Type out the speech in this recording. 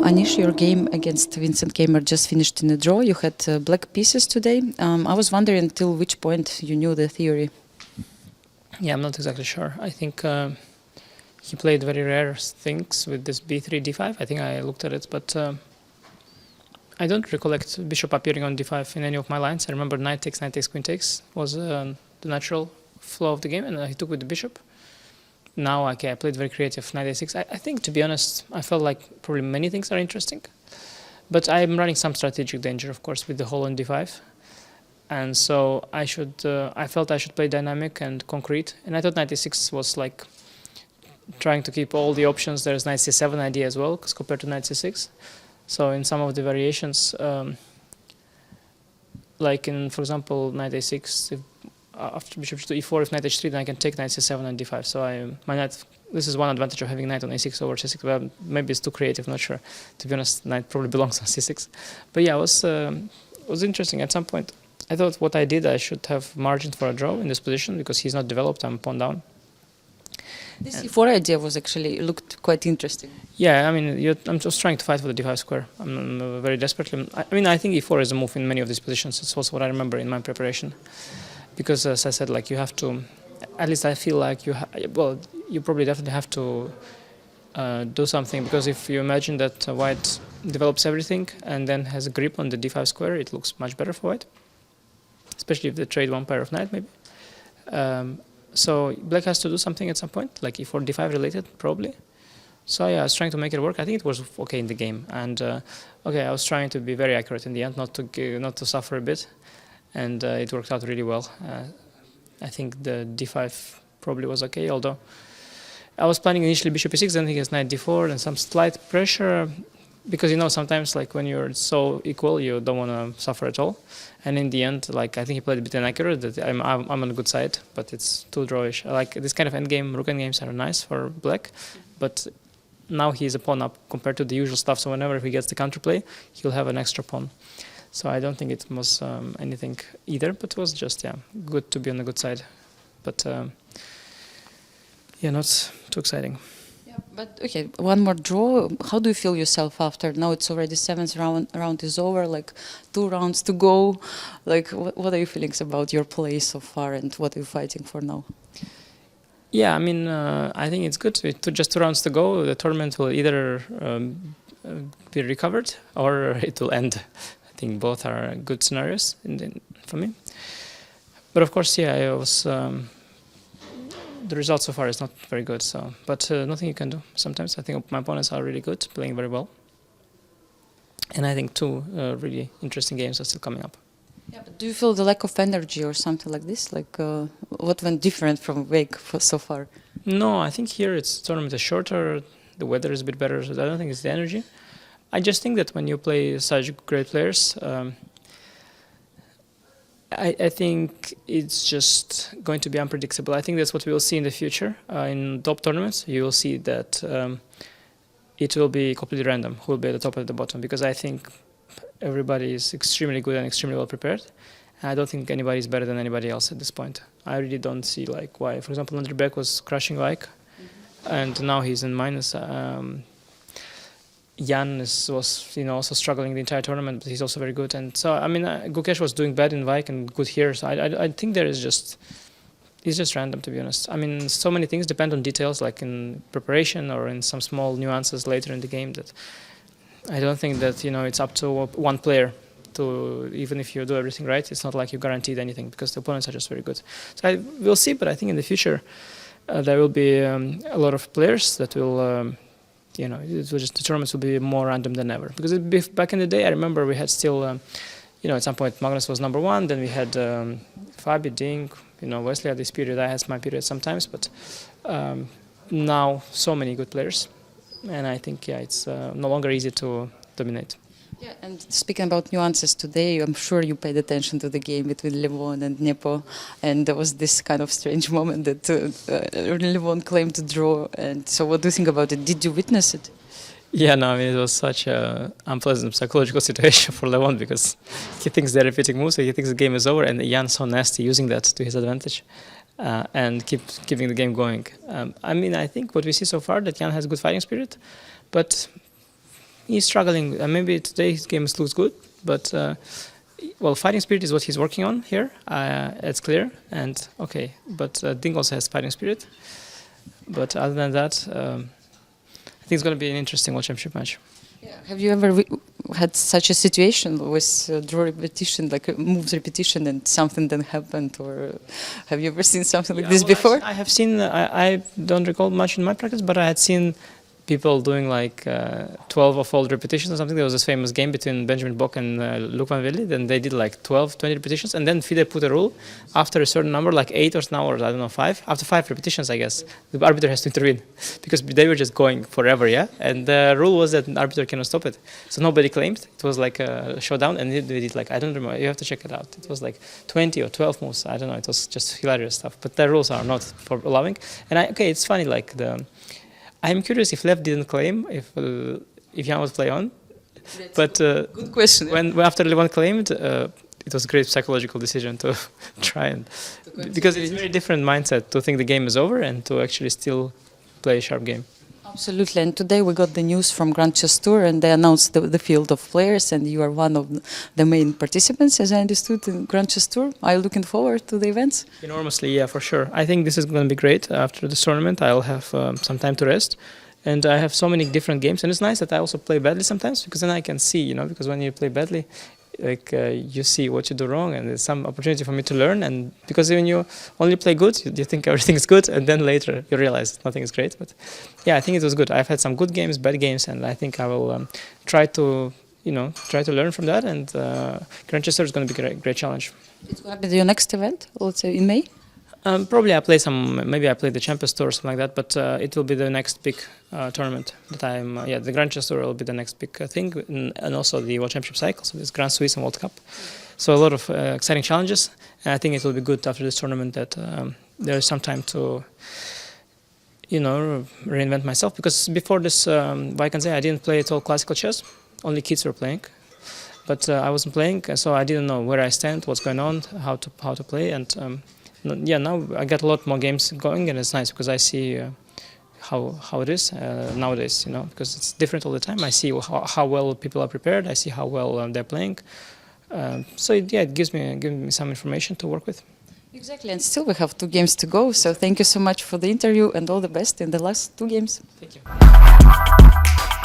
Anish, your game against Vincent Keymer just finished in a draw. You had black pieces today. I was wondering until which point you knew the theory. Yeah, I'm not exactly sure. I think he played very rare things with this b3, d5. I think I looked at it, but I don't recollect bishop appearing on d5 in any of my lines. I remember knight takes, queen takes was the natural flow of the game, and he took with the bishop. Now, okay, I played very creative, knight a6. I think, to be honest, I felt like probably many things are interesting. But I'm running some strategic danger, of course, with the whole on d5. And so I felt I should play dynamic and concrete. And I thought knight a6 was like trying to keep all the options. There's knight c7 idea as well, because compared to knight c6. So in some of the variations, like in, for example, knight a6, if after bishop to e4, if knight h3, then I can take knight c7 and d5. So my knight, this is one advantage of having knight on a6 over c6. Well, maybe it's too creative, not sure. To be honest, knight probably belongs on c6. But yeah, it was interesting at some point. I thought what I did, I should have margin for a draw in this position because he's not developed. I'm pawn down. This e4 idea was actually looked quite interesting. Yeah, I mean, I'm just trying to fight for the d5 square. I'm very desperately. I mean, I think e4 is a move in many of these positions. It's also what I remember in my preparation. Because as I said, like you have to, at least I feel like you probably definitely have to do something, because if you imagine that white develops everything and then has a grip on the d5 square, it looks much better for white, especially if they trade one pair of knight maybe. So black has to do something at some point, like e4, d5 related probably. So yeah, I was trying to make it work. I think it was okay in the game, and okay, I was trying to be very accurate in the end, not to suffer a bit. And it worked out really well. I think the d5 probably was okay, although I was planning initially bishop e6, then he has knight d4 and some slight pressure, because sometimes like when you're so equal, you don't want to suffer at all. And in the end, like I think he played a bit inaccurate. That I'm on the good side, but it's too drawish. Like this kind of endgame, rook endgames are nice for black, but now he's a pawn up compared to the usual stuff. So whenever he gets the counterplay, he'll have an extra pawn. So I don't think it was anything either, but it was just, good to be on the good side. But, not too exciting. Yeah, but, okay, one more draw. How do you feel yourself after? Now it's already 7th round is over, like 2 rounds to go. Like, what are your feelings about your play so far, and what are you fighting for now? Yeah, I mean, I think it's good. Just 2 rounds to go. The tournament will either be recovered or it will end. I think both are good scenarios for me. But of course, yeah, it was the result so far is not very good. So, but nothing you can do. Sometimes I think my opponents are really good, playing very well, and I think 2 really interesting games are still coming up. Yeah, but do you feel the lack of energy or something like this? Like what went different from Wake so far? No, I think here the tournament is shorter. The weather is a bit better, so I don't think it's the energy. I just think that when you play such great players, I think it's just going to be unpredictable. I think that's what we will see in the future. In top tournaments, you will see that it will be completely random who will be at the top and at the bottom, because I think everybody is extremely good and extremely well prepared. And I don't think anybody is better than anybody else at this point. I really don't see like why. For example, Andrej Beck was crushing like, and now he's in minus. Jan was also struggling the entire tournament, but he's also very good. And so I mean, Gukesh was doing bad in Vike and good here. So I think it's just random, to be honest. I mean, so many things depend on details, like in preparation or in some small nuances later in the game, that I don't think that it's up to one player to, even if you do everything right, it's not like you guaranteed anything, because the opponents are just very good. So we'll see, but I think in the future there will be a lot of players that will. The tournaments will be more random than ever. Because back in the day, I remember we had still, at some point Magnus was #1. Then we had Fabi, Ding, Wesley had this period. I had my period sometimes, but now so many good players, and I think it's no longer easy to dominate. Yeah, and speaking about nuances today, I'm sure you paid attention to the game between Levon and Nepo, and there was this kind of strange moment that Levon claimed to draw. And so, what do you think about it? Did you witness it? Yeah, no, I mean, it was such an unpleasant psychological situation for Levon, because he thinks they're repeating moves, so he thinks the game is over, and Jan's so nasty using that to his advantage and keeping the game going. I mean, I think what we see so far, that Jan has good fighting spirit, but he's struggling. Maybe today his game looks good, but well, fighting spirit is what he's working on here. It's clear, and okay. But Ding also has fighting spirit. But other than that, I think it's going to be an interesting World Championship match. Yeah. Have you ever had such a situation with draw repetition, like moves repetition, and something then happened, or have you ever seen something like this before? I have seen. I don't recall much in my practice, but I had seen people doing like 12 of fold repetitions or something. There was this famous game between Benjamin Bock and Luc Van Willy. Then they did like 12, 20 repetitions, and then FIDE put a rule after a certain number, like 8 or now, or I don't know, 5. After 5 repetitions, I guess the arbiter has to intervene because they were just going forever, yeah. And the rule was that the arbiter cannot stop it. So nobody claimed. It was like a showdown, and they did like, I don't remember. You have to check it out. It was like 20 or 12 moves. I don't know. It was just hilarious stuff. But the rules are not for allowing. And okay, it's funny like I'm curious if Lev didn't claim if Jan would play on, but good question. When after Levon claimed, it was a great psychological decision to try and because it's a very different mindset to think the game is over and to actually still play a sharp game. Absolutely, and today we got the news from Grand Chess Tour, and they announced the field of players, and you are one of the main participants, as I understood, in Grand Chess Tour. Are you looking forward to the events? Enormously, yeah, for sure. I think this is going to be great. After this tournament, I'll have some time to rest, and I have so many different games, and it's nice that I also play badly sometimes, because then I can see, you know, because when you play badly, like you see what you do wrong, and there's some opportunity for me to learn. And because when you only play good, you think everything is good, and then later you realize nothing is great. But yeah, I think it was good. I've had some good games, bad games, and I think I will try to learn from that. And Grand Chess Tour is going to be a great challenge. It's going to be your next event, let's say in May. Probably I play maybe I play the Champions Tour or something like that, but it will be the next big tournament that I'm, the Grand Chess Tour will be the next big thing, and also the World Championship cycle, so this Grand Swiss and World Cup. So a lot of exciting challenges, and I think it will be good after this tournament that there is some time to, reinvent myself, because before this, I can say I didn't play at all classical chess, only kids were playing. But I wasn't playing, so I didn't know where I stand, what's going on, how to play, and now I got a lot more games going, and it's nice because I see how it is nowadays, because it's different all the time. I see how well people are prepared. I see how well they're playing. So it gives me some information to work with. Exactly, and still we have 2 games to go. So thank you so much for the interview, and all the best in the last 2 games. Thank you.